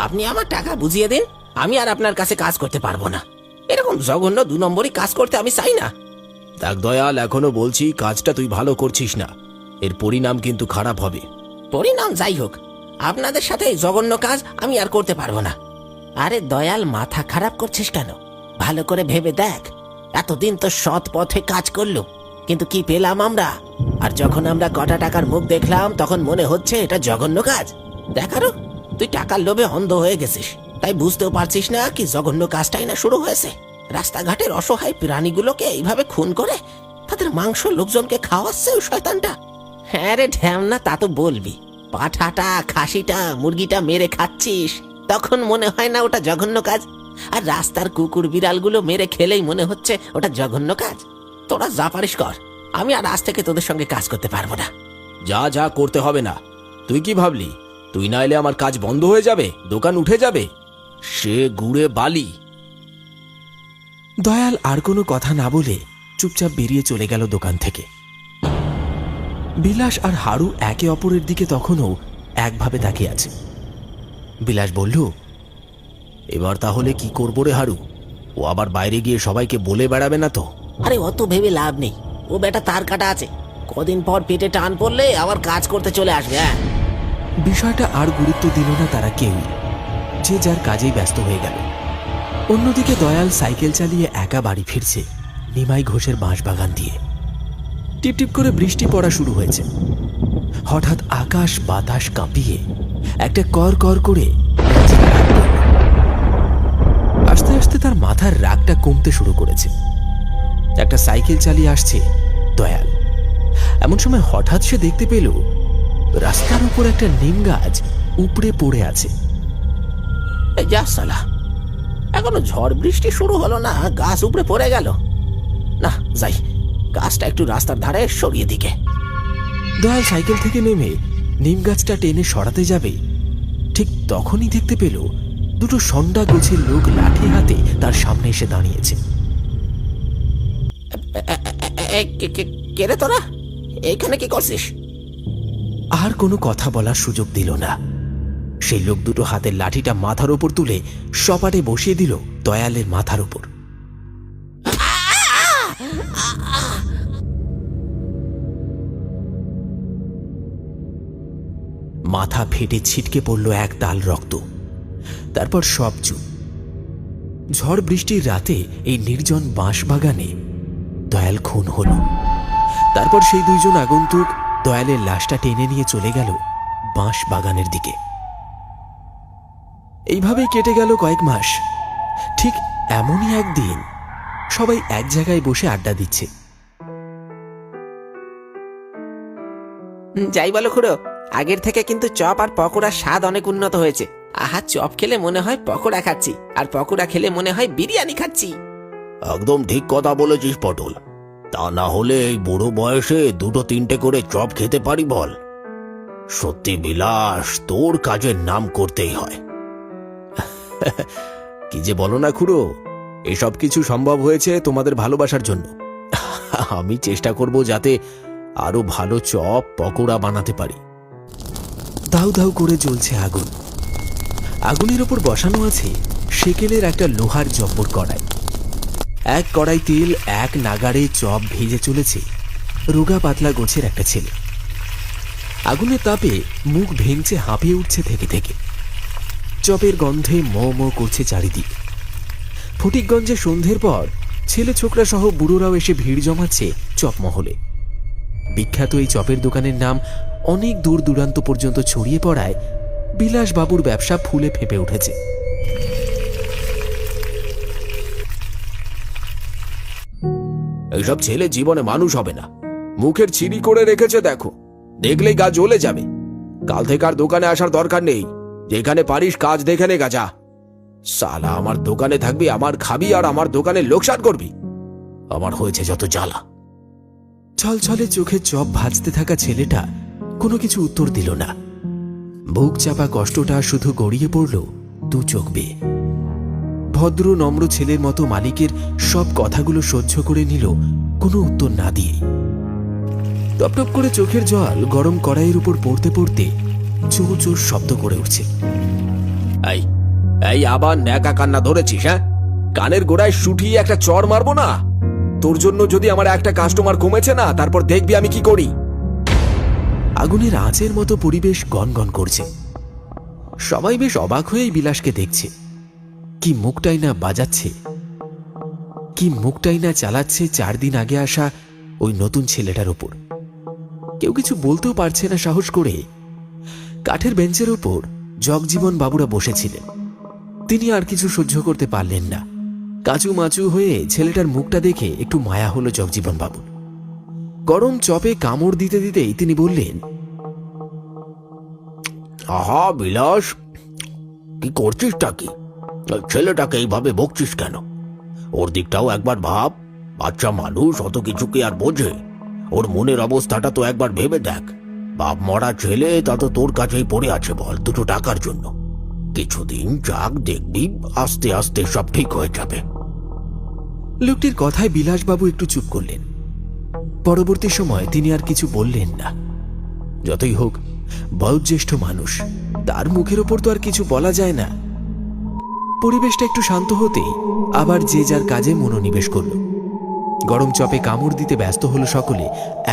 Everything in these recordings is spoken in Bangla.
আপনি আমার টাকা বুঝিয়ে দিন, আমি আর আপনার কাছে কাজ করতে পারবো না। এরকম জঘন্য 2 নম্বরই কাজ করতে আমি চাই না। দেখ দয়াল, এখনো বলছি কাজটা তুই ভালো করছিস না, এর পরিণাম কিন্তু খারাপ হবে। পরিণাম যাই হোক, আপনাদের সাথে এই জঘন্য কাজ আমি আর করতে পারবো না। আরে দয়াল, মাথা খারাপ করছিস কেন? ভালো করে ভেবে দেখ, এতদিন তো সৎ পথে কাজ করলো, কিন্তু কি পেলাম আমরা? আর যখন আমরা কটা টাকার মুখ দেখলাম তখন মনে হচ্ছে এটা জঘন্য কাজ। দেখারও তুই টাকার লোভে অন্ধ হয়ে গেছিস, তাই বুঝতেও পারছিস না কি জঘন্য কাজটাই না শুরু হয়েছে। রাস্তাঘাটের অসহায় প্রাণীগুলোকে এইভাবে খুন করে তাদের মাংস লোকজনকে খাওয়াচ্ছে ওই শয়তানটা। হ্যাঁ রে ঢ্যামনা, তা তো বলবি। পাঠাটা, খাসিটা, মুরগিটা মেরে খাচ্ছিস, তখন মনে হয় না ওটা জঘন্য কাজ? আর রাস্তার কুকুর বিড়ালগুলো মেরে খেলেই মনে হচ্ছে ওটা জঘন্য কাজ। তোরা যা পারিস কর, আমি আর আজ থেকে তোদের সঙ্গে কাজ করতে পারবো না। যা যা করতে হবে না। তুই কি ভাবলি তুই না এলে আমার কাজ বন্ধ হয়ে যাবে, দোকান উঠে যাবে? সে গুড়ে বালি। দয়াল আর কোনো কথা না বলে চুপচাপ বেরিয়ে চলে গেল দোকান থেকে। বিলাস আর হারু একে অপরের দিকে তখনও একভাবে তাকিয়ে আছে। বিলাস বলল, এবার তাহলে কি করবো রে হারু? ও আবার বাইরে গিয়ে সবাইকে বলে বেড়াবে না তো? আরে অত ভেবে লাভ নেই, ও বেটা তার কাটা আছে, কদিন পর পেটে টান পড়লে আবার কাজ করতে চলে আসবে। হ্যাঁ, বিষয়টা আর গুরুত্ব দিল না তারা কেউই, যে যার কাজেই ব্যস্ত হয়ে গেল। অন্যদিকে দয়াল সাইকেল চালিয়ে একা বাড়ি ফিরছে নিমাই ঘোষের বাঁশবাগান দিয়ে। টিপটিপ করে বৃষ্টি পড়া শুরু হয়েছে। হঠাৎ আকাশ বাতাস কাঁপিয়ে একটা কর কর করে আস্তে আস্তে তার মাথার রাগটা কমতে শুরু করেছে। একটা সাইকেল চালিয়ে আসছে দয়াল। এমন সময় হঠাৎ সে দেখতে পেল রাস্তার উপর একটা নিম গাছ উপড়ে পড়ে আছে। যা সালা, এখনো ঝড় বৃষ্টি শুরু হলো না, গাছ উপরে পড়ে গেল। না যাই, গাছটা একটু রাস্তার ধারে সরিয়ে দিকে। দয়াল সাইকেল থেকে নেমে নিম গাছটা টেনে সরাতে যাবে, ঠিক তখনই দেখতে পেল দুটো সন্ডা গোছের লোক লাঠি হাতে তার সামনে এসে দাঁড়িয়েছে। কে রে তোরা, এইখানে কি করছিস? আর কোনো কথা বলার সুযোগ দিল না। সেই লোক দুটো হাতের লাঠিটা মাথার ওপর তুলে সপাটে বসিয়ে দিল দয়ালের মাথার ওপর। মাথা ফেটে ছিটকে পড়ল এক তাল রক্ত। তারপর সব চুপ। ঝড় বৃষ্টির রাতে এই নির্জন বাঁশবাগানে দয়াল খুন হল। তারপর সেই দুইজন আগন্তুক দয়ালের লাশটা টেনে নিয়ে চলে গেল বাঁশবাগানের দিকে। এইভাবেই কেটে গেল কয়েক মাস। ঠিক এমনই একদিন সবাই এক জায়গায় বসে আড্ডা দিচ্ছে। যাই বলো খুড়ো, আগের থেকে কিন্তু চপ আর পকোড়ার স্বাদ অনেক উন্নত হয়েছে। আহা, চপ খেলে মনে হয় পকোড়া খাচ্ছি, আর পকোড়া খেলে মনে হয় বিরিয়ানি খাচ্ছি। একদম ঠিক কথা বলেছিস পটল। তা না হলে এই বুড়ো বয়সে 2-3টে করে চপ খেতে পারি বল? সত্যি বিলাস, তোর কাজের নাম করতেই হয়। কি যে বলো না খুড়ো, এসব কিছু সম্ভব হয়েছে তোমাদের ভালোবাসার জন্য। আমি চেষ্টা করব যাতে আরো ভালো চপ পকোড়া বানাতে পারি। দাউ দাউ করে জ্বলছে আগুন। আগুনের ওপর বসানো আছে সেকেলের একটা লোহার জব্বর কড়াই। এক কড়াই তেল এক নাগাড়ে চপ ভেজে চলেছে রোগা পাতলা গোছের একটা ছেলে। আগুনের তাপে মুখ ভেঙছে, হাঁপিয়ে উঠছে থেকে থেকে। চপের গন্ধে ম ম করছে চারিদিক। ফটিকগঞ্জে সন্ধ্যের পর ছেলে ছোকরা সহ বুড়োরাও এসে ভিড় জমাচ্ছে চপমহলে। বিখ্যাত এই চপের দোকানের নাম অনেক দূর দূরান্ত পর্যন্ত ছড়িয়ে পড়ায় বিলাসবাবুর ব্যবসা ফুলে ফেঁপে উঠেছে। এইসব ছেলে জীবনে মানুষ হবে না। মুখের চিরি করে রেখেছে দেখো, দেখলেই গা জ্বলে যাবে। কাল থেকে আর দোকানে আসার দরকার নেই, যেখানে পারিস কাজ দেখে নে গাজা। সালা, আমার দোকানে থাকবি, আমার খাবি, আর আমার দোকানে লোকসান করবি। আমার হয়েছে যত জ্বালা। ছলছলে চোখে চপ ভাজতে থাকা ছেলেটা কোনো কিছু উত্তর দিল না। বুক চাপা কষ্টটা শুধু গড়িয়ে পড়ল দু চোখ বেয়ে। ভদ্র নম্র ছেলের মতো মালিকের সব কথাগুলো সহ্য করে নিল কোনো উত্তর না দিয়ে। টপটপ করে চোখের জল গরম কড়াইয়ের উপর পড়তে পড়তে জোর জোর শব্দ করে উঠছে। এই এই আবার ন্যাকা কান্না ধরেছিস? হ্যাঁ, কানের গোড়ায় শুটিয়ে একটা চড় মারবো না? তোর জন্য যদি আমার একটা কাস্টমার কমেছে না, তারপর দেখবি আমি কি করি। আগুনের আঁচের মতো পরিবেশ গনগন করছে। সবাই বেশ অবাক হয়েই বিলাসকে দেখছে। কি মুখটাই না বাজাচ্ছে, কি মুখটাই না চালাচ্ছে 4 দিন আগে আসা ওই নতুন ছেলেটার ওপর। কেউ কিছু বলতেও পারছে না সাহস করে। কাঠের বেঞ্চের ওপর জগজীবন বাবুরা বসেছিলেন। তিনি আর কিছু সহ্য করতে পারলেন না। কাচু মাচু হয়ে ছেলেটার মুখটা দেখে একটু মায়া হলো জগজীবন বাবুর। গরম চপে কামড় দিতে দিতেই তিনি বললেন, আহা বিলাস, কি করছিসটা কি? ছেলেটাকে এইভাবে বকছিস কেন? ওর দিকটাও একবার ভাব। বাচ্চা মানুষ, অত কিছু কি আর বোঝে? ওর মনের অবস্থাটা তো একবার ভেবে দেখ। বাপ মরা ছেলে, তা তো তোর কাছেই পড়ে আছে বল, দুটো টাকার জন্য। কিছুদিন যাক, দেখবি আস্তে আস্তে সব ঠিক হয়ে যাবে। লোকটির কথায় বিলাসবাবু একটু চুপ করলেন। পরবর্তী সময় তিনি আর কিছু বললেন না। যতই হোক বয়োজ্যেষ্ঠ মানুষ, তার মুখের ওপর তো আর কিছু বলা যায় না। পরিবেশটা একটু শান্ত হতেই আবার যে যার কাজে মনোনিবেশ করল। গরম চপে কামড় দিতে ব্যস্ত হলো সকলে।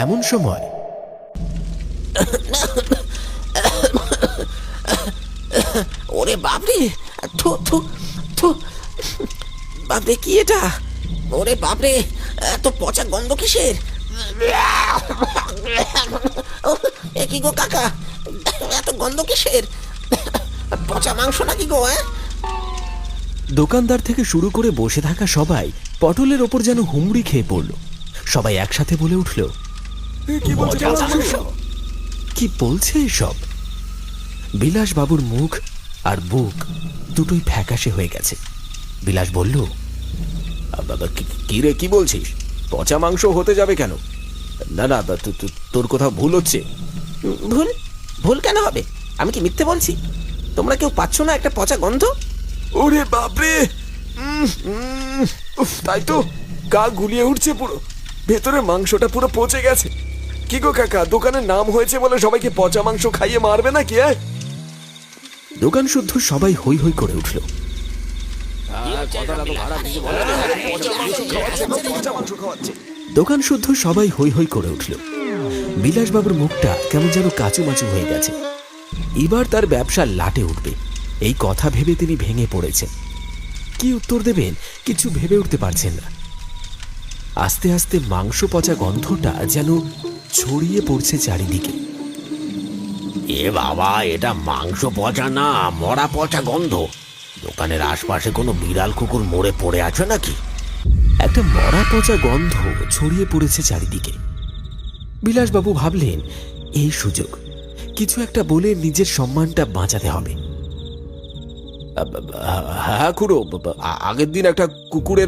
এমন সময় ওরে বাপরে, থু থু থু, বাপরে কি এটা? ওরে বাপরে, এত পচা গন্ধ কিসের? এ কি গো কাকা, এত গন্ধ কিসের? পচা মাংস নাকি গো? দোকানদার থেকে শুরু করে বসে থাকা সবাই পটলের ওপর যেন হুমড়ি খেয়ে পড়ল। সবাই একসাথে বলে উঠল, কি বলছে এসব? বিলাসবাবুর মুখ আর বুক দুটোই ফ্যাকাশে হয়ে গেছে। বিলাস বলল, কি রে, কি বলছিস? পচা মাংস হতে যাবে কেন? না না, তোর কোথাও ভুল হচ্ছে। ভুল? ভুল কেন হবে? আমি কি মিথ্যে বলছি? তোমরা কেউ পাচ্ছ না একটা পচা গন্ধ? ওরে বাপরে, তাই তো, গা গুলিয়ে উঠছে পুরো। ভেতরে মাংসটা পুরো পচে গেছে। কি গো কাকা, দোকানের নাম হয়েছে বলে সবাইকে পচা মাংস খাইয়ে মারবে নাকি? দোকান শুদ্ধ সবাই হই হই করে উঠল। দোকান শুদ্ধ সবাই হই হই করে উঠল। বিলাসবাবুর মুখটা কেমন যেন কাচুমাচু হয়ে গেছে। এবার তার ব্যবসা লাটে উঠবে, এই কথা ভেবে তিনি ভেঙে পড়েছেন। কি উত্তর দেবেন কিছু ভেবে উঠতে পারছেন না। আস্তে আস্তে মাংস পচা গন্ধটা যেন ছড়িয়ে পড়ছে চারিদিকে। এ বাবা, এটা মাংস পচা না, মরা পচা গন্ধ। দোকানের আশপাশে কোনো বিড়াল কুকুর মরে পড়ে আছে নাকি? একটা মরা পচা গন্ধ ছড়িয়ে পড়েছে চারিদিকে। বিলাসবাবু ভাবলেন, এই সুযোগ, কিছু একটা বলে নিজের সম্মানটা বাঁচাতে হবে। হ্যাঁ খুড়ো, আগের দিন একটা কুকুরের